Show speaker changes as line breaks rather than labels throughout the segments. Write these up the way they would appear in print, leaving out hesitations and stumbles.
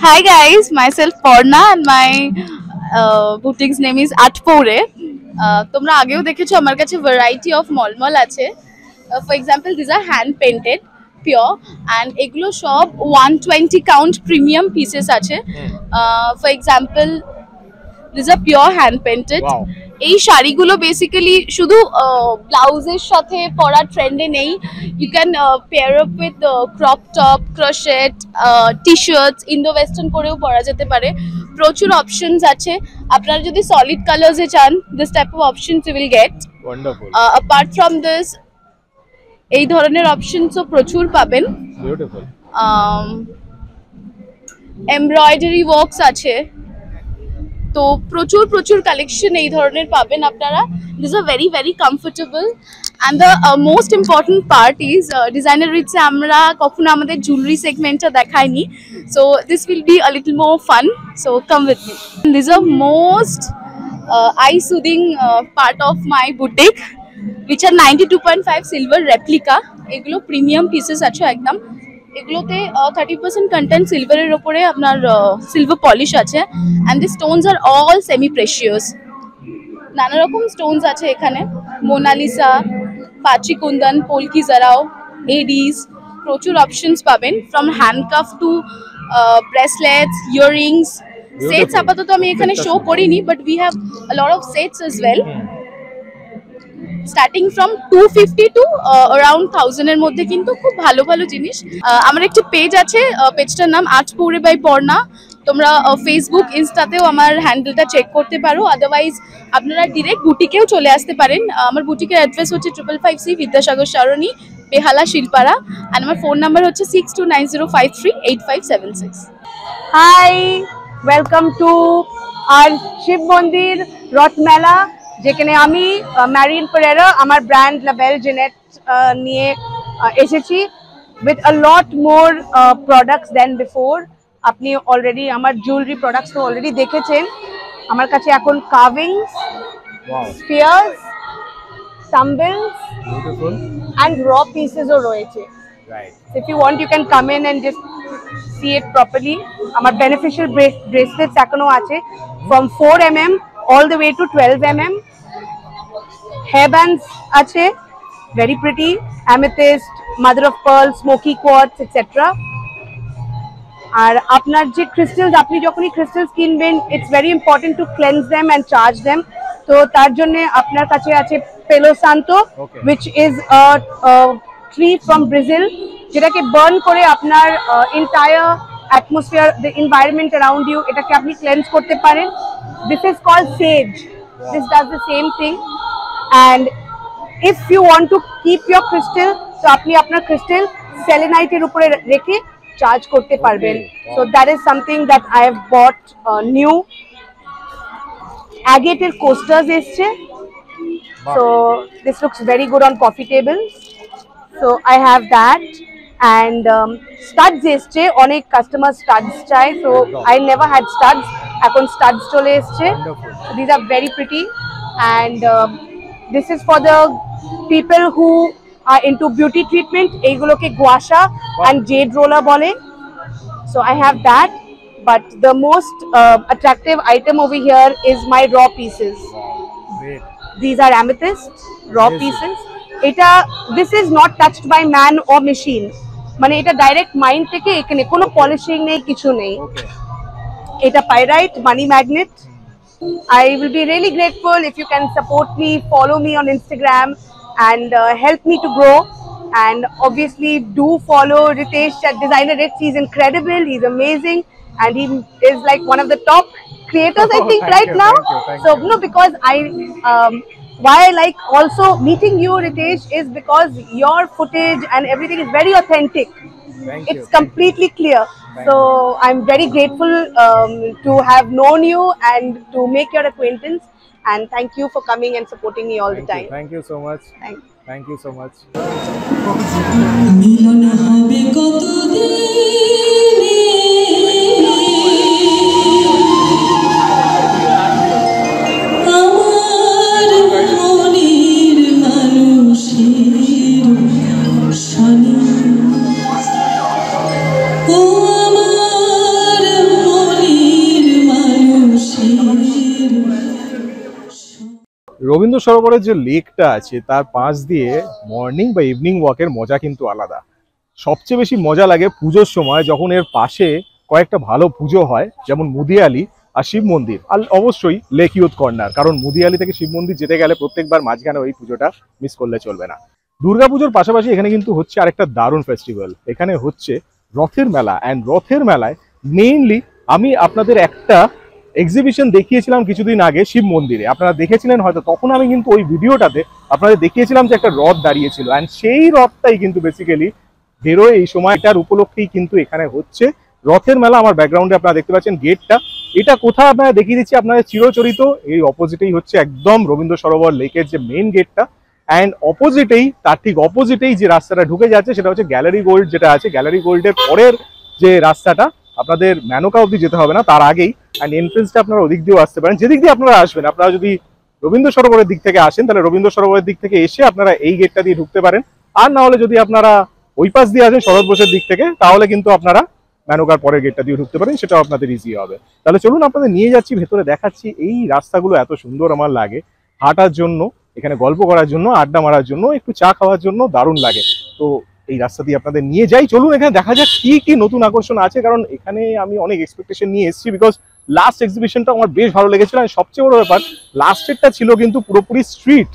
Hi guys, myself Porna and my boutique's name is Atpore. তোমরা আগেও দেখেছো আমার কাছে variety of মলমল আছে. For example, these are hand painted, pure, and এগুলো সব 120 count premium pieces আছে. For example, these are pure hand painted.
Wow.
এই শাড়িগুলো বেসিক্যালি শুধু ব্লাউজের সাথে পরা ট্রেন্ডে নেই. You can pair up with crop top, crochet, t-shirts, Indo western করেও পরা যেতে পারে. প্রচুর অপশনস আছে. আপনারা যদি সলিড কালার্সে চান, this type of options you will get.
Wonderful.
Apart from this এই ধরনের অপশনসও প্রচুর পাবেন.
Beautiful.
এমব্রয়ডারি ওয়ার্কস আছে. তো প্রচুর প্রচুর কালেকশন এই ধরনের পাবেন আপনারা. This are very very comfortable and the most important part is designer রিচে আমরা কখনো আমাদের জুয়েলারি সেগমেন্টটা দেখাইনি. So this will be a little more fun. So come with me. This are most eye soothing part of my boutique which are 92.5 silver replica. এগুলো premium pieces আছে একদম. এগুলোতে 30% কন্টেন্ট সিলভারের ওপরে আপনার সিলভার পলিশ আছে and the stones are all semi precious. নানা রকম স্টোনস আছে এখানে. Monalisa, pachi kundan, polki jadau, ADs. প্রচুর অপশনস পাবেন from handcuff to bracelets, earrings. Sets আপাতত আমি এখানে শো করিনি, but we have a lot of sets as well. Starting from 250 to around 1000 এর মধ্যে কিন্তু খুব ভালো ভালো জিনিস. আমার একটি পেজ আছে, পেজটার নাম আটপৌরে বাই পর্ণা. তোমরা ফেসবুক, ইনস্টাতেও আমার হ্যান্ডেলটা চেক করতে পারো. আদারওয়াইজ আপনারা ডিরেক্ট বুটিকেও চলে আসতে পারেন. আমার বুটিকের অ্যাড্রেস হচ্ছে 555C বিদ্যাসাগর সরণি, বেহালা, শিলপাড়া. আর আমার ফোন নাম্বার হচ্ছে 6290538576.
হাই, ওয়েলকাম টু আর শিব মন্দির রথ মেলা, যেখানে আমি ম্যারিন পেরেরা আমার ব্র্যান্ড লাবেল জেনেট নিয়ে এসেছি with a lot more products then before. আপনি অলরেডি আমার জুয়েলারি প্রোডাক্টস তো অলরেডি দেখেছেন. আমার কাছে এখন কার্ভিংস, স্পিয়ার্স, টাম্বলস অ্যান্ড র পিসেসও রয়েছে. If you want, you can come in and just see it properly. আমার beneficial bracelets এখনো আছে from 4 mm all the way to 12 mm. Hairbands আছে, very pretty, amethyst, mother of pearl, smoky quartz, etc. আর আপনার যে crystals, আপনি যখনই crystals কিনবেন, it's very important to cleanse them and charge them. তো তার জন্য আপনার কাছে আছে Palo Santo, which is a tree from Brazil, যেটাকে বার্ন করে আপনার entire atmosphere, the environment around you, এটাকে আপনি cleanse করতে পারেন. This is called sage. This does the same thing. And if you want to keep your crystal, so আপনি আপনার crystal selenite এর উপরে রেখে চার্জ করতে পারবেন. So that is something that I have bought new. Agate এর coasters এসছে. So this looks very good on coffee tables. So I have that. And studs এসছে, অনেক কাস্টমার studs চাই. So I never had studs. এখন studs চলে এসছে. So these are very pretty. And this is for the people who are into beauty treatment. এইগুলোকে guasha and jade roller বলে. So I have that. But the most attractive item over here is my raw pieces. These are amethyst raw pieces. This is not touched by man or machine. মানে এটা direct mind থেকে, এখানে কোনো polishing নেই, কিছু নেই. এটা pyrite money magnet. I will be really grateful if you can support me, follow me on Instagram and help me to grow. And obviously do follow Ritesh at Designer Rich. He's incredible, he's amazing, and he is like one of the top creators, I think, right now. So no, because why I like also meeting you, Ritesh, is because your footage and everything is very authentic. It's completely clear. So I'm very grateful to have known you and to make your acquaintance. And thank you for coming and supporting me all the time.
Thank you so much. Thank you so much.
Oh,
রবীন্দ্র সরোবরের যে লেকটা আছে তার পাশ দিয়ে morning বা evening ওয়াকের মজা কিন্তু আলাদা। সবচেয়ে বেশি মজা লাগে পুজোর সময়, যখন এর পাশে কয়েকটা ভালো পুজো হয়, যেমন মুদিয়ালি আর শিব মন্দির, আর অবশ্যই লেক ইউথ কর্নার। কারণ মুদিয়ালি থেকে শিব মন্দির যেতে গেলে প্রত্যেকবার মাঝখানে ওই পুজোটা মিস করলে চলবে না। দুর্গাপুজোর পাশাপাশি এখানে কিন্তু হচ্ছে আরেকটা দারুণ ফেস্টিভ্যাল। এখানে হচ্ছে রথের মেলা, অ্যান্ড রথের মেলায় মেইনলি আমি আপনাদের একটা এক্সিবিশন দেখিয়েছিলাম কিছুদিন আগে শিব মন্দিরে, আপনারা দেখেছিলেন হয়তো। তখন আমি কিন্তু ওই ভিডিওটাতে আপনাদের দেখিয়েছিলাম যে একটা রথ দাঁড়িয়েছিল, অ্যান্ড সেই রথটাই কিন্তু বেসিক্যালি বেরোয় এই সময়টার উপলক্ষেই কিন্তু এখানে হচ্ছে রথের মেলা। আমার ব্যাকগ্রাউন্ডে আপনারা দেখতে পাচ্ছেন গেটটা, এটা কোথায় আপনারা দেখিয়ে দিচ্ছি আপনাদের চিরচরিত এই অপোজিটেই হচ্ছে একদম রবীন্দ্র সরোবর লেকের যে মেইন গেটটা, অ্যান্ড অপোজিটেই তার ঠিক অপোজিটেই যে রাস্তাটা ঢুকে যাচ্ছে সেটা হচ্ছে গ্যালারি গোল্ড যেটা আছে। গ্যালারি গোল্ডের পরের যে রাস্তাটা, আপনাদের মেনকা অবধি যেতে হবে না, তার আগেই, অ্যান্ড এন্ট্রেন্সটা আপনারা ওদিক দিয়েও আসতে পারেন। যেদিক দিয়ে আপনারা আসবেন, আপনারা যদি রবীন্দ্র সরোবরের দিক থেকে আসেন তাহলে রবীন্দ্র সরোবরের দিক থেকে এসে আপনারা এই গেটটা দিয়ে ঢুকতে পারেন, আর না হলে যদি আপনারা ওই পাশ দিয়ে আসেন শরৎ বোসের দিক থেকে, তাহলে কিন্তু আপনারা মেনকার পরের গেটটা দিয়ে ঢুকতে পারেন, সেটাও আপনাদের ইজি হবে। তাহলে চলুন আপনাদের নিয়ে যাচ্ছি ভেতরে, দেখাচ্ছি। এই রাস্তাগুলো এত সুন্দর আমার লাগে হাঁটার জন্য, এখানে গল্প করার জন্য, আড্ডা মারার জন্য, একটু চা খাওয়ার জন্য দারুণ লাগে। তো এই রাস্তা দিয়ে আপনাদের নিয়ে যাই, চলুন এখানে দেখা যাক কি কি নতুন আকর্ষণ আছে। কারণ এখানে আমি অনেক এক্সপেকটেশন নিয়ে এসেছি, বিকজ লাস্ট এক্সিবিশনটা আমার বেশ ভালো লেগেছিল। আর সবচেয়ে বড় ব্যাপার, লাস্টেরটা ছিল কিন্তু পুরোপুরি স্ট্রিট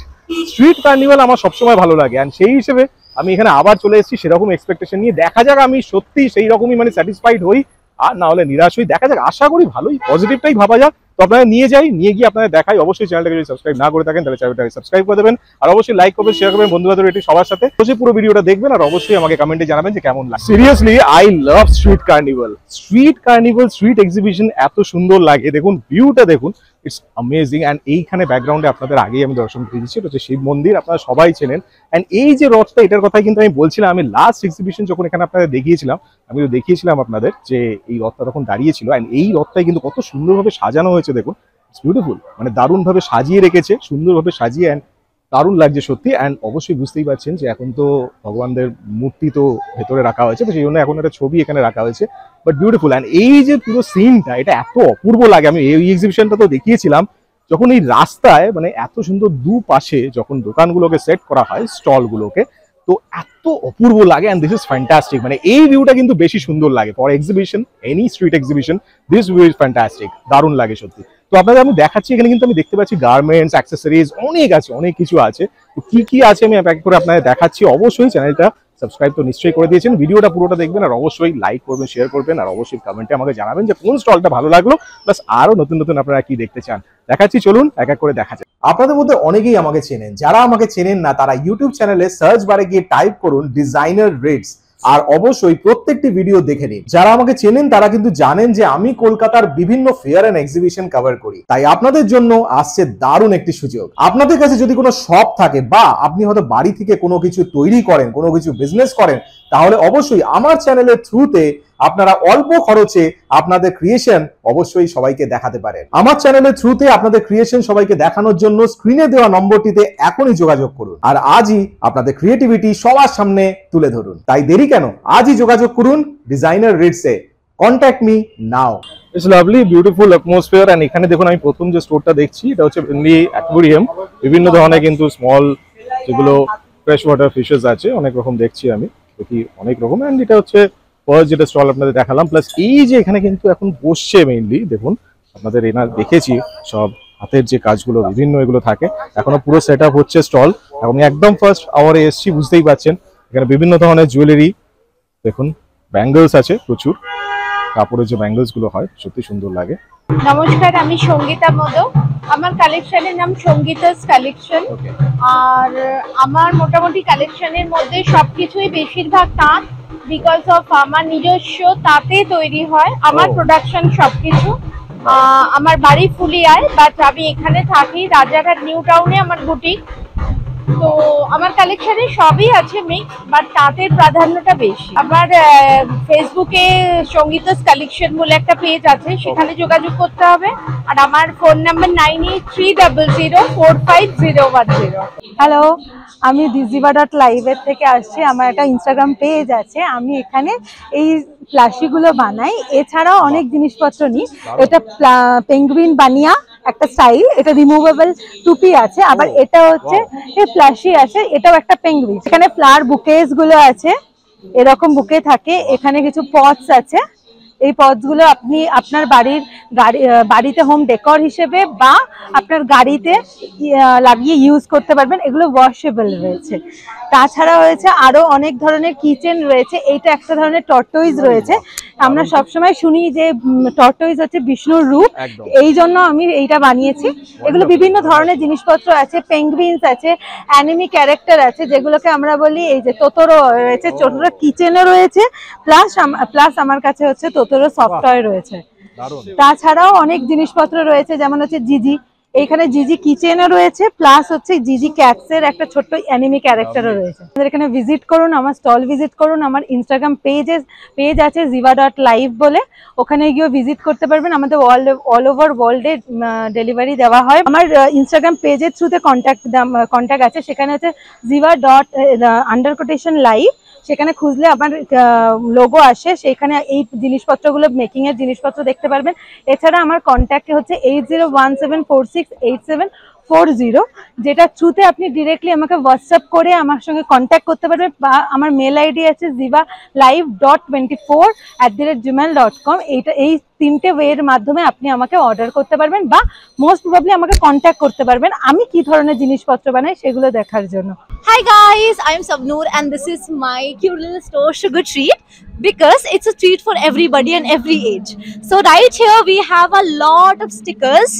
কার্নিভাল আমার সবসময় ভালো লাগে, অ্যান্ড সেই হিসেবে আমি এখানে আবার চলে এসেছি সেরকম এক্সপেকটেশন নিয়ে। দেখা যাক আমি সত্যি সেই রকমই মানে স্যাটিসফাইড হই, আর না হলে নিরাশ হই। দেখা যাক, আশা করি ভালোই, পজিটিভটাই ভাবা যাক। তো আপনারা নিয়ে যাই, নিয়ে গিয়ে আপনাদের দেখাই। অবশ্যই চ্যানেলটাকে যদি সাবস্ক্রাইব না করে থাকেন তাহলে চ্যানেলটাকে সাবস্ক্রাইব করে দেবেন, আর অবশ্যই লাইক করবেন, শেয়ার করবেন বন্ধু বান্ধব এটি সবার সাথে। অবশ্যই পুরো ভিডিওটা দেখবেন, আর অবশ্যই আমাকে কমেন্টে জানাবেন যে কেমন লাগে। Seriously I love street carnival, street exhibition এত সুন্দর লাগে। দেখুন ভিউটা দেখুন, ইটস অ্যামেজিং। অ্যান্ড এইখানে ব্যাকগ্রাউন্ডে আপনাদের আগেই আমি দর্শন করে দিচ্ছি, এটা হচ্ছে শিব মন্দির, আপনারা সবাই চেনেন। অ্যান্ড এই যে রথটা, এটার কথাই কিন্তু আমি বলছিলাম। আমি লাস্ট এক্সিবিশন যখন এখানে আপনাদের দেখিয়েছিলাম, আমি তো দেখিয়েছিলাম আপনাদের যে এই রথটা তখন দাঁড়িয়েছিল, অ্যান্ড এই রথটাই কিন্তু কত সুন্দরভাবে সাজানো হয়েছে। দেখুন ইটস বিউটিফুল, মানে দারুণভাবে সাজিয়ে রেখেছে, সুন্দরভাবে সাজিয়ে, অ্যান্ড দারুণ লাগছে সত্যি। অ্যান্ড অবশ্যই বুঝতেই পারছেন যে এখন তো ভগবানদের মূর্তি তো ভেতরে রাখা হয়েছে, তো সেই জন্য এখন একটা ছবি এখানে রাখা হয়েছে, বাট বিউটিফুল। অ্যান্ড এই যে পুরো সিনটা, এটা এত অপূর্ব লাগে। আমি এই এক্সিবিশনটা তো দেখিয়েছিলাম, যখন এই রাস্তায় মানে এত সুন্দর দুপাশে যখন দোকানগুলোকে সেট করা হয়, স্টলগুলোকে, তো এত অপূর্ব লাগে। অ্যান্ড দিস ইজ ফ্যান্টাস্টিক, মানে এই ভিউটা কিন্তু বেশি সুন্দর লাগে for exhibition, any street exhibition. This view is fantastic, দারুণ লাগে সত্যি। তো আপনাদের আমি দেখাচ্ছি, এখানে কিন্তু আমি দেখতে পাচ্ছি গার্মেন্টস, অ্যাক্সেসরিজ অনেক আছে, অনেক কিছু আছে। তো কি কি আছে আমি এক এক করে আপনাদের দেখাচ্ছি। অবশ্যই চ্যানেলটা সাবস্ক্রাইব তো নিশ্চয়ই করে দিয়েছেন, ভিডিওটা পুরোটা দেখবেন, আর অবশ্যই লাইক করবেন, শেয়ার করবেন, আর অবশ্যই কমেন্টে আমাকে জানাবেন যে কোন স্টলটা ভালো লাগলো, প্লাস আরো নতুন নতুন আপনারা কি দেখতে চান। দেখাচ্ছি, চলুন এক এক করে দেখা যাক। আপনাদের মধ্যে অনেকেই আমাকে চেনেন, যারা আমাকে চেনেন না তারা ইউটিউব চ্যানেলে সার্চ বারে গিয়ে টাইপ করুন ডিজাইনার রেটস, আর অবশ্যই প্রত্যেকটি ভিডিও দেখে নিন। যারা আমাকে চেনেন তারা কিন্তু জানেন যে আমি কলকাতার বিভিন্ন ফেয়ার এন্ড এক্সিবিশন কভার করি, তাই আপনাদের জন্য আসছে দারুণ একটি সুযোগ। আপনাদের কাছে যদি কোনো শপ থাকে, বা আপনি হয়তো বাড়ি থেকে কোনো কিছু তৈরি করেন, কোনো কিছু বিজনেস করেন, তাহলে অবশ্যই আমার চ্যানেলের থ্রুতে আপনারা অল্প খরচে আপনাদের ক্রিয়েশন অবশ্যই সবাইকে দেখাতে পারেন। আমার চ্যানেলের থ্রুতে আপনাদের ক্রিয়েশন সবাইকে দেখানোর জন্য স্ক্রিনে দেওয়া নম্বরটিতে এখনই যোগাযোগ করুন, আর আজই আপনাদের ক্রিয়েটিভিটি সবার সামনে তুলে ধরুন। তাই দেরি কেন, আজই যোগাযোগ করুন ডিজাইনার রিডসে। Contact me now. It's lovely, beautiful atmosphere. And এখানে দেখুন, আমি প্রথম যে স্টোরটা দেখছি এটা হচ্ছে মেনলি অ্যাকোয়ারিয়াম, বিভিন্ন ধরনের কিন্তু স্মল যেগুলো ফ্রেশ ওয়াটার ফিশেস আছে, অনেক রকম দেখছি আমি, দেখি অনেক রকম। অ্যান্ড এটা হচ্ছে ফার্স্ট যেটা স্টল আপনাদের দেখালাম, প্লাস এই যে এখানে কিন্তু এখন বসছে মেইনলি, দেখুন আপনাদের এনার দেখেছি সব হাতের যে কাজগুলো বিভিন্ন এগুলো থাকে, এখনো পুরো সেট আপ হচ্ছে স্টল। এবং একদম ফার্স্ট আওয়ারে এসছি, বুঝতেই পারছেন এখানে বিভিন্ন ধরনের জুয়েলারি, দেখুন ব্যাঙ্গলস আছে প্রচুর, কাপড়ের যে ব্যাঙ্গলস গুলো হয় সত্যি সুন্দর লাগে।
নমস্কার, আমি সঙ্গীতা মোদক। আমার কালেকশনের নাম সঙ্গীতাস কালেকশন। আর আমার মোটামুটি কালেকশনের মধ্যে সবকিছুই বেশিরভাগ তাঁত, বিকজ অফ আমার নিজস্ব তাঁতে তৈরি হয় আমার প্রোডাকশন সবকিছু। আমার বাড়ি ফুলিয়ায়, বাট আমি এখানে থাকি রাজারহাট নিউ টাউনে আমার বুটিক। তো আমার কালেকশনে সবই আছে মিক্স, বাট তাঁতের প্রাধান্যটা বেশি। আমার ফেসবুকে সঙ্গীতাস কালেকশন বলে একটা পেজ আছে, সেখানে যোগাযোগ করতে হবে। আর আমার ফোন নাম্বার 9830045010।
হ্যালো, আমি diziva.live থেকে আসছি। আমার একটা ইনস্টাগ্রাম পেজ আছে, আমি এখানে এই প্লাশিগুলো বানাই, এছাড়াও অনেক জিনিসপত্র নিই। এটা পেঙ্গুইন বানিয়া একটা স্টাইল, এটা রিমুভেবল টুপি আছে, আবার এটা হচ্ছে ফ্ল্যাশি আছে, এটাও একটা পেঙ্গুইন। এখানে ফ্লাওয়ার বুকেস গুলো আছে, এরকম বুকে থাকে। এখানে কিছু পটস আছে, এই পটস গুলো আপনি আপনার বাড়িতে হোম ডেকোর হিসেবে বা আপনার গাড়িতে লাগিয়ে ইউজ করতে পারবেন। এগুলো ওয়াশেবল রয়েছে। তাছাড়া রয়েছে আরো অনেক ধরনের কিচেন রয়েছে। এইটা একটা ধরনের টর্টয়েজ রয়েছে। আমরা সবসময় শুনি যে টর্টয়েজ হচ্ছে বিষ্ণুর রূপ, এই জন্য আমি এইটা বানিয়েছি। এগুলো বিভিন্ন ধরনের জিনিসপত্র আছে, পেঙ্গুইনস আছে, অ্যানিমি ক্যারেক্টার আছে, যেগুলোকে আমরা বলি এই যে তোতোরো রয়েছে, তোতোরো কিচেনও রয়েছে, প্লাস আমার কাছে হচ্ছে তোতোরো সফটওয়্যার রয়েছে। তাছাড়াও অনেক জিনিসপত্র রয়েছে, যেমন হচ্ছে জিজি, এইখানে জিজি কিচেনও রয়েছে, প্লাস হচ্ছে জিজি ক্যাটস এর একটা ছোট্ট অ্যানিমি ক্যারেক্টারও রয়েছে। আমাদের এখানে ভিজিট করুন, আমার স্টল ভিজিট করুন। আমার ইনস্টাগ্রাম পেজ আছে ziva.live বলে, ওখানে গিয়ে ভিজিট করতে পারবেন। আমাদের অল ওভার ওয়ার্ল্ডে ডেলিভারি দেওয়া হয়। আমার ইনস্টাগ্রাম পেজের থ্রুতে কন্ট্যাক্ট আছে, সেখানে হচ্ছে ziva._live, সেখানে খুঁজলে আমার লোগো আসে, সেখানে এই জিনিসপত্রগুলো মেকিং এর জিনিসপত্র দেখতে পারবেন। এছাড়া আমার কন্ট্যাক্টে হচ্ছে 8017468740, যেটা থ্রুতে আপনি ডিরেক্টলি আমাকে হোয়াটসঅ্যাপ করে আমার সঙ্গে কন্ট্যাক্ট করতে পারবেন, বা আমার মেল আইডি আছে zivalive.24@gmail.com। এই 3টে ওয়ের মাধ্যমে আপনি আমাকে অর্ডার করতে পারবেন বা মোস্ট প্রবাবলি আমাকে কন্ট্যাক্ট করতে পারবেন আমি কি ধরনের জিনিসপত্র বানাই সেগুলো দেখার জন্য।
Hi guys, I am Sabnoor and this is my cute little store Sugar Treat, because it's a treat for everybody and every age. So right here we have a lot of stickers.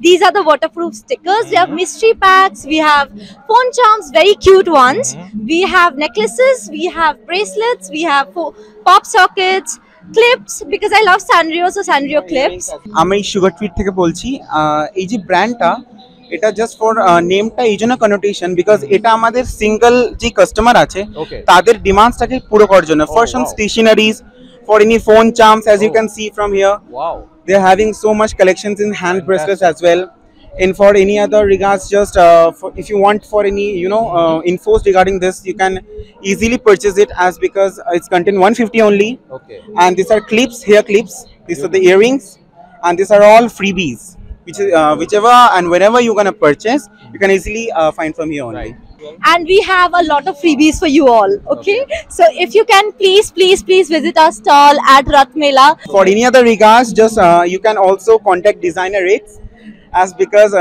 These are the waterproof stickers. We have mystery packs, we have phone charms, very cute ones. We have necklaces, we have bracelets, we have pop sockets, clips, because I love Sanrio, so Sanrio clips.
আমি sugar treat থেকে বলছি। এই যে ব্র্যান্ডটা, এটা just for নেমটা এই জন্য connotation, because এটা আমাদের সিঙ্গেল যে কাস্টমার আছে তাদের ডিমান্ডসটাকে পুরো করার জন্য। For some stationeries, for any phone charms, as you can see from here, they are having so much collections in hand bracelets as well. And for any other regards, just if you want for any infos regarding this, you can easily purchase it, as because it's contain 150 only. And these are clips, hair clips, these are the earrings, and these are all freebies, which is whichever and whenever you're gonna purchase, you can easily find from here only.
And we have a lot of freebies for you all, okay? So if you can please visit our stall at Rath Mela.
For any other regards, just you can also contact Designer Rates, as because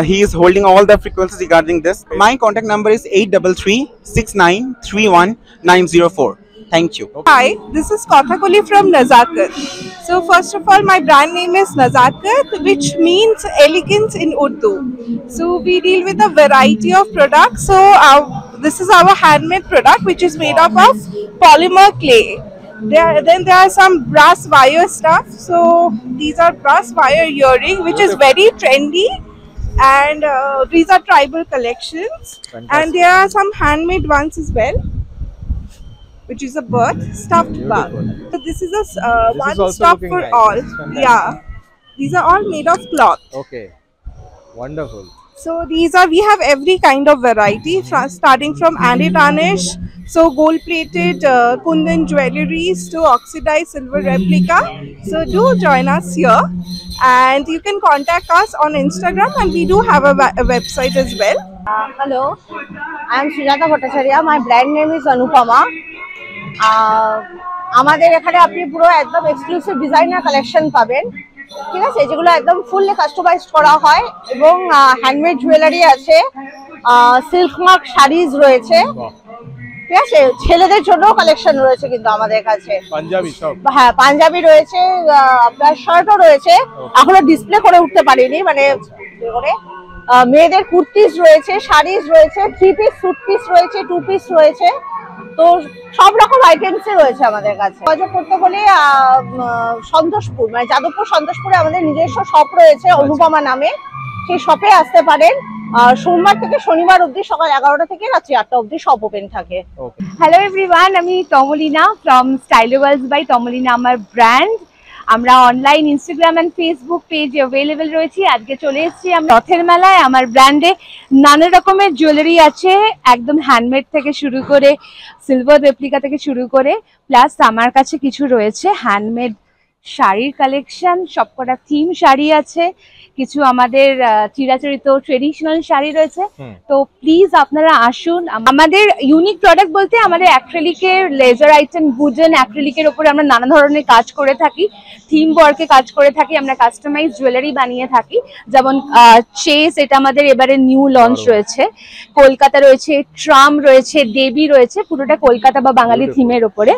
he is holding all the frequencies regarding this. My contact number is 8369319904. Thank you.
Hi, this is Kathakali from Nazakat. So first of all, my brand name is Nazakat, which means elegance in Urdu. So we deal with a variety of products. So this is our handmade product, which is made up of polymer clay. Then there are some brass wire stuff. So these are brass wire earring, which is very trendy, and these are tribal collections. And there are some handmade ones as well, which is a bird, stuffed bird. So this is a one stop for all. Yeah, these are all made of cloth.
Okay, wonderful.
So we have every kind of variety, starting from anti-tarnish, so gold plated kundan jewelries to oxidized silver replica. So do join us here, and you can contact us on Instagram, and we do have a website as well.
Hello, I am Sujata Bhattacharya. My brand name is Anupama. আমাদের এখানে আপনি পুরো একদম exclusive designer collection পাবেন, ঠিক আছে, যেগুলো একদম ফুললি কাস্টমাইজড করা হয়, এবং হ্যান্ডমেড জুয়েলারি আছে, সিল্ক মার্ক শাড়িজ রয়েছে, ঠিক আছে, ছেলেদের জন্যও কালেকশন রয়েছে কিন্তু আমাদের কাছে,
পাঞ্জাবি সব,
হ্যাঁ পাঞ্জাবি রয়েছে, আপনার শার্টও রয়েছে, এখনো ডিসপ্লে করে উঠতে পারিনি, মানে করে মেয়েদের কুর্তিজ রয়েছে, শাড়িজ রয়েছে, 3 পিস স্যুট পিস রয়েছে, 2 পিস রয়েছে, তো সব রকম আইটেমসই রয়েছে আমাদের কাছে। যোগাযোগ করতে হলে সন্তোষপুর, মানে যাদবপুর সন্তোষপুরে আমাদের নিজস্ব শপ রয়েছে অনুপমা নামে, সেই শপে আসতে পারেন। সোমবার থেকে শনিবার অবধি সকাল 11টা থেকে রাত্রি 8টা অবধি শপ ওপেন থাকে।
হ্যালো এভরিওয়ান, আমি তমলিনা ফ্রম স্টাইলোওয়ালস বাই তমলিনা আমার ব্র্যান্ড। আমরা অনলাইন ইনস্টাগ্রাম এন্ড ফেসবুক পেজে অ্যাভেলেবেল রয়েছি। আজকে চলে এসেছি আমরা রথের মেলায়। আমার ব্র্যান্ডে নানা রকমের জুয়েলারি আছে, একদম হ্যান্ডমেড থেকে শুরু করে সিলভার রেপ্লিকা থেকে শুরু করে, প্লাস আমার কাছে কিছু রয়েছে হ্যান্ডমেড শাড়ির কালেকশন, সবকটা থিম শাড়ি আছে, কিছু আমাদের চিরাচরিত ট্রেডিশনাল শাড়ি রয়েছে। তো প্লিজ আপনারা আসুন। আমাদের ইউনিক প্রোডাক্ট বলতে আমাদের অ্যাক্রিলিকের লেজার আইটেম, উডেন অ্যাক্রিলিকের উপরে আমরা নানা ধরনের কাজ করে থাকি, থিম ওয়ার্কে কাজ করে থাকি, আমরা কাস্টমাইজ জুয়েলারি বানিয়ে থাকি। যেমন চেস, এটা আমাদের এবারে নিউ লঞ্চ রয়েছে। কলকাতা রয়েছে, ট্রাম রয়েছে, দেবী রয়েছে, পুরোটা কলকাতা বা বাঙালি থিমের উপরে।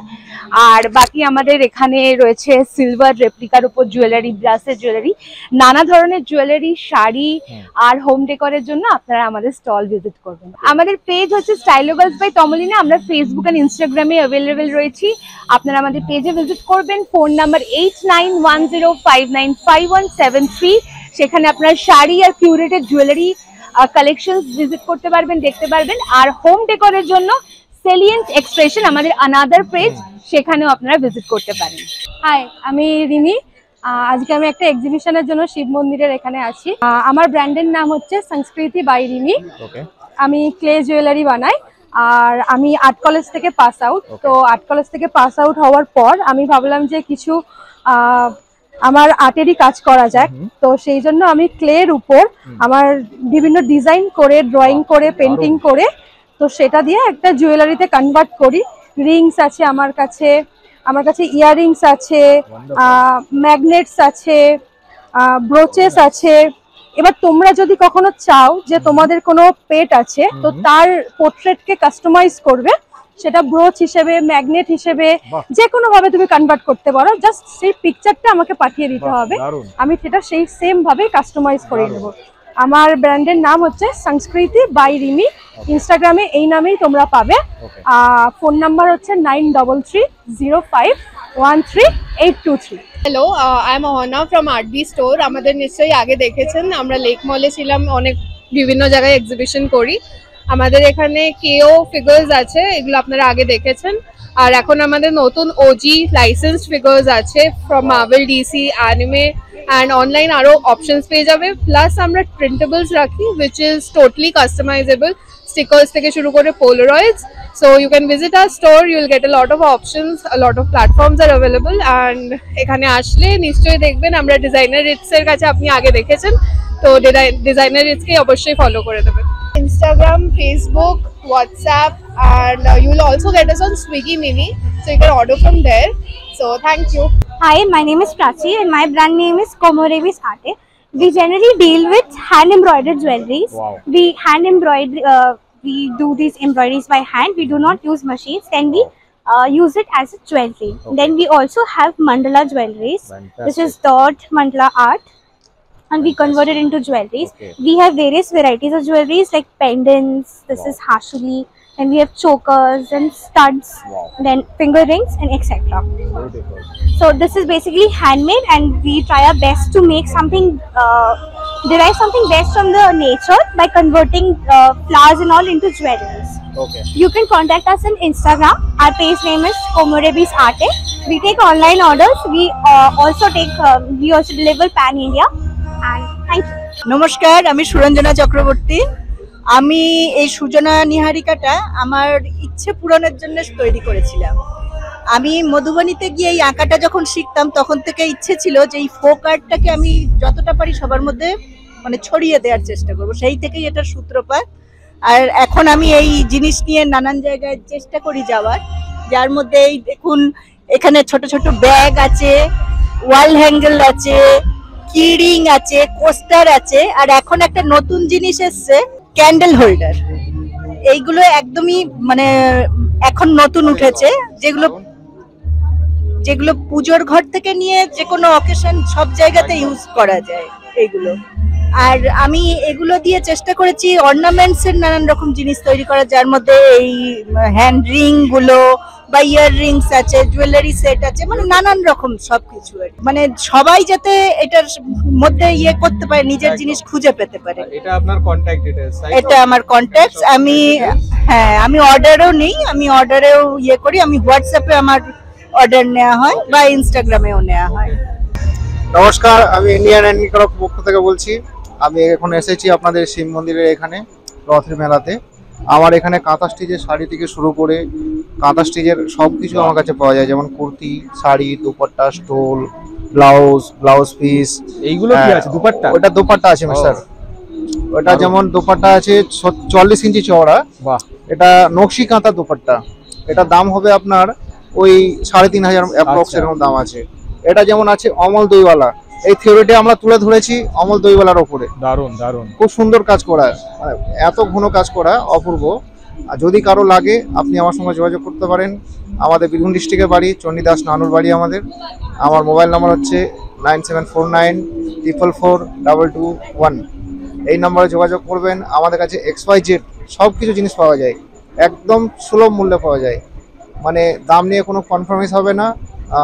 আর বাকি আমাদের এখানে রয়েছে সিলভার রেপ্লিকার উপর জুয়েলারি, ব্রাসের জুয়েলারি, নানা ধরনের জুয়েলারি, শাড়ি আর হোম ডেকোরের জন্য আপনারা আমাদের স্টল ভিজিট করবেন। আমাদের পেজ হচ্ছে স্টাইলেবলস বাই তমলিনা। আমরা ফেসবুক এন্ড ইনস্টাগ্রামে অ্যাভেলেবেল রয়েছি, আপনারা আমাদের পেজে ভিজিট করবেন। ফোন নাম্বার 8910595173, সেখানে আপনার শাড়ি আর কিউরেটেড জুয়েলারি কালেকশন ভিজিট করতে পারবেন, দেখতে পারবেন। আর হোম ডেকোরের জন্য সেলিয়েন্ট এক্সপ্রেশন আমাদের আনাদার পেজ, সেখানেও আপনারা ভিজিট করতে পারেন।
হাই, আমি রিমি। আজকে আমি একটা এক্সিবিশনের জন্য শিব মন্দিরের এখানে আছি। আমার ব্র্যান্ডের নাম হচ্ছে সংস্কৃতি বাই রিমি। আমি ক্লে জুয়েলারি বানাই, আর আমি আর্ট কলেজ থেকে পাস আউট। তো আর্ট কলেজ থেকে পাস আউট হওয়ার পর আমি ভাবলাম যে কিছু আমার আর্টেরই কাজ করা যায়। তো সেই জন্য আমি ক্লের উপর আমার বিভিন্ন ডিজাইন করে, ড্রয়িং করে, পেন্টিং করে, তো সেটা দিয়ে একটা জুয়েলারিতে কনভার্ট করি। রিংস আছে আমার কাছে, ইয়াররিংস আছে, ম্যাগনেটস আছে, ব্রোচেস আছে। এবার তোমরা যদি কখনো চাও যে তোমাদের কোনো পেট আছে, তো তার পোর্ট্রেটকে কাস্টমাইজ করবে, সেটা ব্রোচ হিসেবে, ম্যাগনেট হিসেবে, যে কোনো ভাবে তুমি কনভার্ট করতে পারো। জাস্ট সেই পিকচারটা আমাকে পাঠিয়ে দিতে হবে, আমি সেটা সেই সেম ভাবে কাস্টমাইজ করে দেবো। আমার ব্র্যান্ডের নাম হচ্ছে সংস্কৃতি বাই রিমি। ইনস্টাগ্রামে এই নামেই তোমরা পাবে। ফোন নাম্বার হচ্ছে 9305138823।
Hello, I am Ahana from art B store. আমাদের নিশ্চয়ই আগে দেখেছেন, আমরা লেক মলে ছিলাম, অনেক বিভিন্ন জায়গায় এক্সিবিশন করি। আমাদের এখানে কেও ফিগার্স আছে, এগুলো আপনারা আগে দেখেছেন। আর এখন আমাদের নতুন ওজি লাইসেন্সড ফিগার্স আছে from Marvel, DC, anime and online আরও অপশনস পেয়ে যাবে। প্লাস আমরা প্রিন্টেবলস রাখি, which is totally customisable, stickers থেকে শুরু করে পোলারয়েডস। So you can visit our store, you will get a lot of options, a lot of platforms are available, and এখানে আসলে নিশ্চয়ই দেখবেন আমরা ডিজাইনার রিটসের কাছে আপনি আগে দেখেছেন, তো ডিজাইনার রিটসকে অবশ্যই ফলো করে দেবেন। Instagram, Facebook, WhatsApp, and you will also get us on Swiggy Mini, so you can order from there. So thank you.
Hi, my name is Prachi and my brand name is Komorevis Arte. We generally deal with hand embroidered jewelries. We hand embroider, we do these embroideries by hand. We do not use machines. Then we use it as a jewelry. Then we also have mandala jewelries. This is dot mandala art, and we convert it into jewelries. We have various varieties of jewelries like pendants. This is hashuli. And we have chokers and studs, then finger rings and etc. So this is basically handmade, and we try our best to make something, derive something best from the nature by converting flowers and all into jewelries. You can contact us on Instagram. Our page name is Komorevis Arte. We take online orders. We also deliver pan India. And thank you.
নমস্কার, আমি সুরঞ্জনা চক্রবর্তী। আমি এই সুজনা নিহারিকাটা আমার ইচ্ছে পূরণের জন্য তৈরি করেছিলাম। আমি মধুবনীতে গিয়ে এই আঁকাটা যখন শিখতাম, তখন থেকে ইচ্ছে ছিল যে এই ফোক আর্টটাকে আমি যতটা পারি সবার মধ্যে মানে ছড়িয়ে দেওয়ার চেষ্টা করব। সেই থেকেই এটার সূত্রপাত। আর এখন আমি এই জিনিস নিয়ে নানান জায়গায় চেষ্টা করি যাওয়ার, যার মধ্যে এই দেখুন এখানে ছোট ছোট ব্যাগ আছে, ওয়াল হ্যাঙ্গেল আছে, কিরিং আছে, কোস্টার আছে, আর এখন একটা নতুন জিনিস এসছে ক্যান্ডেল হোল্ডার। এইগুলো একদমই মানে এখন নতুন উঠেছে, যেগুলো পুজোর ঘর থেকে নিয়ে যে কোনো অকেশন সব জায়গাতে ইউজ করা যায় এইগুলো। আর আমি এগুলো দিয়ে চেষ্টা করেছি অর্নামেন্টস এর নানান রকম জিনিস তৈরি করা, যার মধ্যে এই হ্যান্ড রিং গুলো বা ইয়ার রিংস আছে, জুয়েলারি সেট আছে, মানে নানান রকম সবকিছু। মানে সবাই যাতে এটার মধ্যে ইয়ে করতে পারে, নিজের জিনিস খুঁজে পেতে পারে।
এটা আপনার কন্টাক্ট ডিটেইলস?
এটা আমার কন্টাক্টস। আমি অর্ডারও নেই, আমি অর্ডারেও ইয়ে করি। আমি হোয়াটসঅ্যাপে আমার অর্ডার নেওয়া হয় বা ইনস্টাগ্রামেও নেওয়া হয়।
নমস্কার, আমি ইন্ডিয়ান হ্যান্ডিক্রাফট পক্ষ থেকে বলছি। আমি এখন এসেছি আপনাদের শিব মন্দিরের এখানে রথের মেলাতে। আমার এখানে কাঁথা স্টিচের শাড়ি থেকে শুরু করে কাঁথা স্টিচের সব কিছু আমার কাছে পাওয়া যায়, যেমন kurti, sari, dupatta, stole, blouse piece.
এইগুলো কি আছে, দুপাট্টা?
ওটা দোপাট্টা আছে স্যার। ওটা যেমন দোপাট্টা আছে 44 ইঞ্চি চওড়া।
বাহ।
এটা নকশি কাঁথা দোপাট্টা। এটা দাম হবে আপনার ওই 3500 অ্যাপ্রক্স এরকম দাম আছে। এটা যেমন আছে অমল দইওয়ালা, এই থিওরিটা আমরা তুলে ধরেছি অমল দইওয়ালার উপরে।
দারুন দারুন,
খুব সুন্দর কাজ করা, এত ঘন কাজ করা, অপূর্ব। আর যদি কারো লাগে আপনি আমার সঙ্গে যোগাযোগ করতে পারেন। আমাদের বীরভূম ডিস্ট্রিক্টের বাড়ি, চণ্ডীদাস নানুর বাড়ি আমাদের। আমার মোবাইল নাম্বার হচ্ছে 9749444221। এই নম্বরে যোগাযোগ করবেন। আমাদের কাছে XYZ সব কিছু জিনিস পাওয়া যায়, একদম সুলভ মূল্যে পাওয়া যায়, মানে দাম নিয়ে কোনো কনফার্মেন্স হবে না।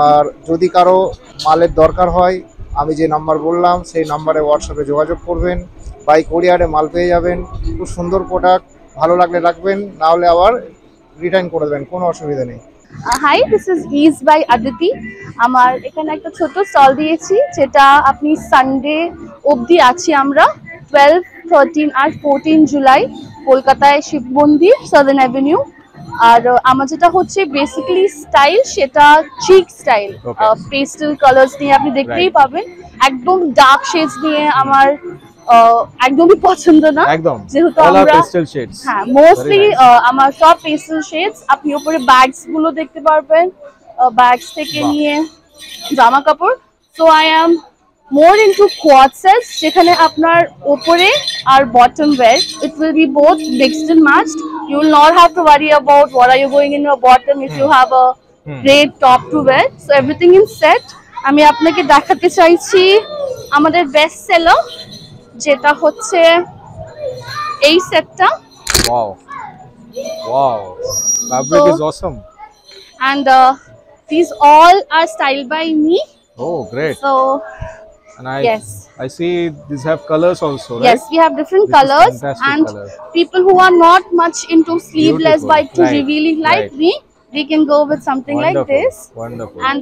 আর যদি কারো মালের দরকার হয় আমি যে নাম্বার বললাম সেই নাম্বারে হোয়াটসঅ্যাপে যোগাযোগ করবেন। বাই কোরিয়ারে মাল পেয়ে যাবেন। খুব সুন্দর প্রোডাক্ট, ভালো লাগলে রাখবেন, না হলে আবার রিটার্ন করে দেবেন, কোনো অসুবিধা নেই।
Hi, this is is by Aditi. আমার এখানে একটা ছোট স্টল দিয়েছি, যেটা আপনি সানডে অবধি আছি আমরা। 12, 13 আর 14 জুলাই কলকাতায় শিব মন্দির, সাদার্ন অ্যাভিনিউ। আর আমার যেটা হচ্ছে বেসিক্যালি স্টাইল, সেটা চিক স্টাইল, পেস্টেল কালার্স নিয়ে আপনি দেখতেই পাবেন। একদম ডার্ক শেডস নিয়ে আমার একদমই পছন্দ না,
একদম
যেহেতু
অল
আমরা
পেস্টেল শেডস।
হ্যাঁ, মোস্টলি আমার সব পেস্টেল শেডস। আপনি উপরে ব্যাগস গুলো দেখতে পারবেন, ব্যাগস থেকে নিয়ে জামা কাপড়। So I am more into quad sets, যেখানে আপনার উপরে আর bottom wear it will be both mixed and matched. You will not have to worry about what are you going in your bottom if you have a great top to wear. So everything in set. আমি আপনাকে দেখাতে চাইছি আমাদের best seller, যেটা হচ্ছে এই সেটটা।
Wow, wow, fabric is awesome.
And these all are styled by me.
Oh, great.
So
and
yes,
I see these have colors also, right?
Yes, we have different
This
colors,
fantastic
and
color.
people who are not much into sleeveless
Beautiful.
but to
Right,
revealing like
right.
me, we can go with something like
Wonderful,
this.
wonderful.
And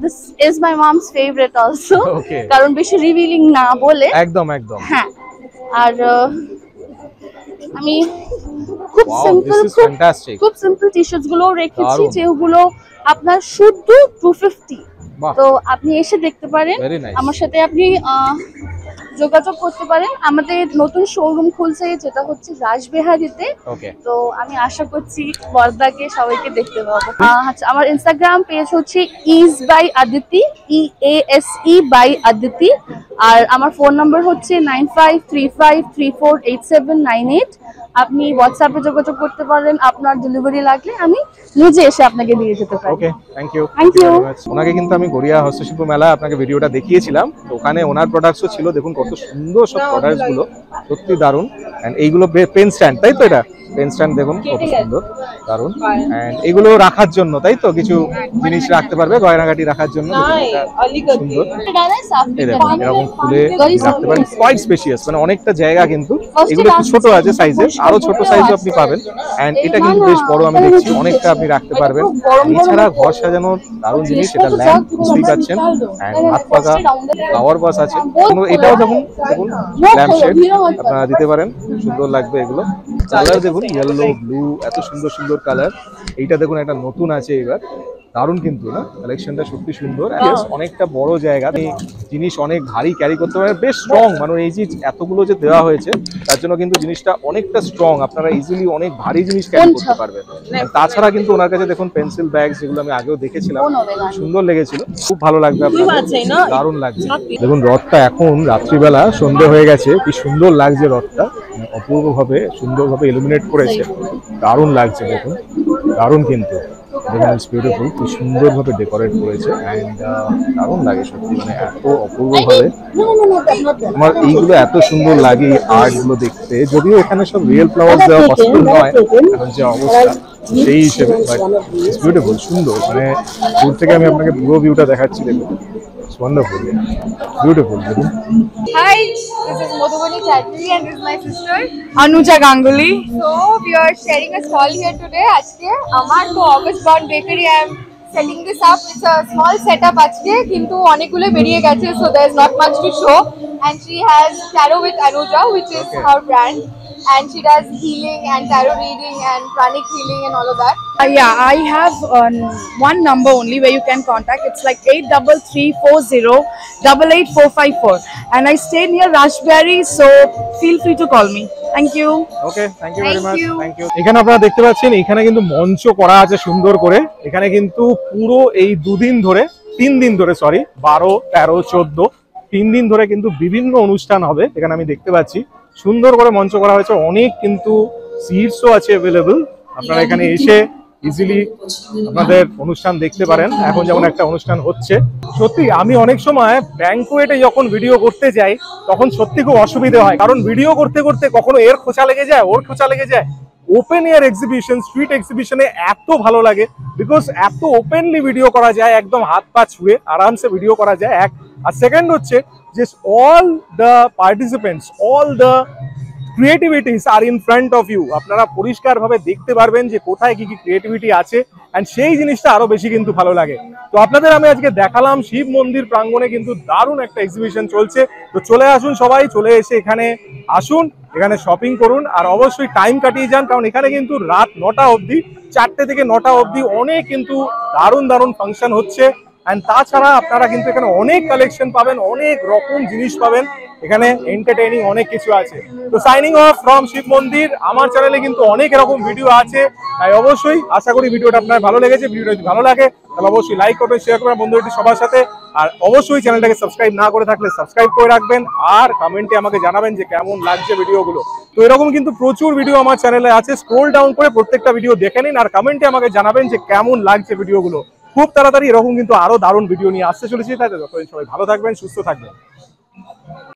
this is my mom's favorite also.
Okay.
কারণ বেশি revealing না বলে।
একদম একদম।
হ্যাঁ, আর আমি খুব
Wow,
simple,
this is fantastic.
খুব সিম্পল টি-শার্টস গুলো রেখেছি,
দারুণ।
যেগুলো আপনার শুধু 250।
বাহ।
তো আপনি এসে দেখতে পারেন,
Very nice.
আমার সাথে আপনি যোগাযোগ করতে পারেন। আমাদের নতুন শোরুম খুলছে, যেটা হচ্ছে রাসবিহারীতে।
ওকে।
তো আমি আশা করছি বর্দাকে সবাইকে দেখতে পাবো। আচ্ছা, আমার ইনস্টাগ্রাম পেজ হচ্ছে ease by Aditi, EASE by Aditi. আর আমার ফোন নাম্বার হচ্ছে 9535348798। আপনি হোয়াটসঅ্যাপে যোগাযোগ করতে পারেন, আপনার ডেলিভারি লাগলে আমি নিজে এসে আপনাকে দিয়ে যেতে পারি।
ওকে, থ্যাংক ইউ।
Thank you.
ওনাকে কিন্তু আমি গড়িয়া হস্তশিল্প মেলা আপনাকে ভিডিওটা দেখিয়েছিলাম, তো ওখানে ওনার প্রোডাক্টসও ছিল। দেখুন কত সুন্দর সব প্রোডাক্টস গুলো, সত্যি দারুণ। এন্ড এইগুলো পেন স্ট্যান্ড, তাই তো? এটা পেন স্ট্যান্ড দেখুন কত সুন্দর, দারুণ। এন্ড এগুলো রাখার জন্য, তাই তো? কিছু জিনিস রাখতে পারবে, গয়নাগাটি রাখার জন্য। সুন্দর, এই দেখুন এরকম খুলে রাখতে পারেন, কোয়াইট স্পেশিয়াস, মানে অনেকটা জায়গা। কিন্তু এগুলো একটু ছোট আছে সাইজে, আরো ছোট সাইজও আপনি পাবেন। এন্ড এটা কিন্তু বেশ বড়, আমি দেখছি অনেকটা আপনি রাখতে পারবেন। এছাড়া ঘর সাজানোর দারুণ জিনিস, এটা ল্যাম্প, বুঝতেই পাচ্ছেন। এন্ড হাত পাকা ফ্লাওয়ার বাস আছে। এটাও দেখুন ল্যাম্প শেড আপনারা দিতে পারেন, সুন্দর লাগবে এগুলো। কালার দেখুন, ইয়েলো, ব্লু, এত সুন্দর সুন্দর কালার। এইটা দেখুন একটা নতুন আছে এবার, দারুণ কিন্তু না? কালেকশনটা সত্যি সুন্দর। অনেকটা বড় জায়গা, জিনিস অনেক ভারী ক্যারি করতে পারে, বেশ স্ট্রং। মানে এই যে এতগুলো যে দেওয়া হয়েছে তার জন্য কিন্তু জিনিসটা অনেকটা স্ট্রং, আপনারা ইজিলি অনেক ভারী জিনিস ক্যারি করতে পারবেন। তাছাড়া কিন্তু ওনার কাছে দেখুন পেন্সিল ব্যাগ, যেগুলো আমি আগেও দেখেছিলাম, সুন্দর লেগেছিল, খুব ভালো লাগবে আপনাদের, দারুণ লাগছে। দেখুন রথটা এখন রাত্রিবেলা সন্ধ্যে হয়ে গেছে, কি সুন্দর লাগছে রথটা, অপূর্বভাবে সুন্দরভাবে ইলুমিনেট করেছে, দারুণ লাগছে। দেখুন দারুণ, কিন্তু দেখুন ইটস বিউটিফুল, কি সুন্দরভাবে ডেকোরেট করেছে। অ্যান্ড দারুণ লাগে সত্যি, মানে এত অপূর্বভাবে। আমার এইগুলো এত সুন্দর লাগে, আর্ট গুলো দেখতে। যদিও এখানে সব রিয়েল ফ্লাওয়ার দেওয়া পসিবল নয় এখন যে অবস্থা, সেই হিসেবে বাট ইটস বিউটিফুল, সুন্দর। মানে দূর থেকে আমি আপনাকে পুরো ভিউটা দেখাচ্ছি, দেখুন ইটস ওয়ান্ডারফুল, বিউটিফুল। দেখুন।
Hi, this is Madhubani Chatterjee and this is my sister Anuja Ganguly. So we are sharing a stall here today. Ajke amar to August Bond Bakery, I am setting this up. It's a small setup ajke, kintu onekgulo beriye geche, so there is not much to show. And she has Tarot with Anuja, which is her brand. and she does healing and tarot reading and pranic healing and all of that.
Yeah, I have one number only where you can contact. It's like 8334088454, and I stay near Rushberry, so feel free to call me. Thank you.
Okay, thank you very
Thank
much,
you.
Thank you. এখানে আপনারা দেখতে পাচ্ছেন এখানে কিন্তু মঞ্চ করা আছে সুন্দর করে। এখানে কিন্তু পুরো এই 3 দিন ধরে 12, 13, 14 3 দিন ধরে কিন্তু বিভিন্ন অনুষ্ঠান হবে। এখানে আমি দেখতে পাচ্ছি সুন্দর করে মঞ্চ করা হয়েছে, অনেক কিন্তু সিটসও আছে অ্যাভেলেবল। আপনারা এখানে এসে ইজিলি আপনাদের অনুষ্ঠান দেখতে পারেন। এখন যেমন একটা অনুষ্ঠান হচ্ছে, সত্যি আমি অনেক সময় ব্যাংকুয়েটে যখন ভিডিও করতে যাই তখন সত্যি খুব অসুবিধা হয়, কারণ ভিডিও করতে করতে কখনো এর খোঁচা লেগে যায়, ওর খোঁচা লেগে যায়। ওপেন এয়ার এক্সিবিশন, স্ট্রিট এক্সিবিশনে এত ভালো লাগে, বিকজ এত ওপেনলি ভিডিও করা যায়, একদম হাত পা ছুঁয়ে আরামসে ভিডিও করা যায়। এক আর সেকেন্ড হচ্ছে যে all the participants, all the creativities are in front of you. আপনারা পরিষ্কারভাবে দেখতে পারবেন যে কোথায় কি কি ক্রিয়েটিভিটি আছে, অ্যান্ড সেই জিনিসটা আরো বেশি কিন্তু ভালো লাগে। তো আপনাদের আমি আজকে দেখালাম শিব মন্দির প্রাঙ্গণে কিন্তু দারুণ একটা এক্সিবিশন চলছে। তো চলে আসুন, সবাই চলে এসে এখানে আসুন, এখানে শপিং করুন, আর অবশ্যই টাইম কাটিয়ে যান, কারণ এখানে কিন্তু রাত 9টা অবধি, 4টে থেকে 9টা অবধি অনেক কিন্তু দারুণ দারুণ ফাংশন হচ্ছে। অ্যান্ড তাছাড়া আপনারা কিন্তু এখানে অনেক কালেকশন পাবেন, অনেক রকম জিনিস পাবেন, এখানে এন্টারটেইনিং অনেক কিছু আছে। তো সাইনিং অফ ফ্রম শিব মন্দির। আমার চ্যানেলে কিন্তু অনেক এরকম ভিডিও আছে, তাই অবশ্যই আশা করি ভিডিওটা আপনার ভালো লেগেছে। ভিডিওটা যদি ভালো লাগে তাহলে অবশ্যই লাইক করবেন, শেয়ার করবেন বন্ধুদের সবার সাথে, আর অবশ্যই চ্যানেলটাকে সাবস্ক্রাইব না করে থাকলে সাবস্ক্রাইব করে রাখবেন, আর কমেন্টে আমাকে জানাবেন যে কেমন লাগছে ভিডিওগুলো। তো এরকম কিন্তু প্রচুর ভিডিও আমার চ্যানেলে আছে, স্ক্রোল ডাউন করে প্রত্যেকটা ভিডিও দেখে নিন, আর কমেন্টে আমাকে জানাবেন যে কেমন লাগছে ভিডিওগুলো। খুব তাড়াতাড়ি এরকম কিন্তু আরো দারুণ ভিডিও নিয়ে আসতে চলেছি, তাই তো সবাই ভালো থাকবেন, সুস্থ থাকবেন।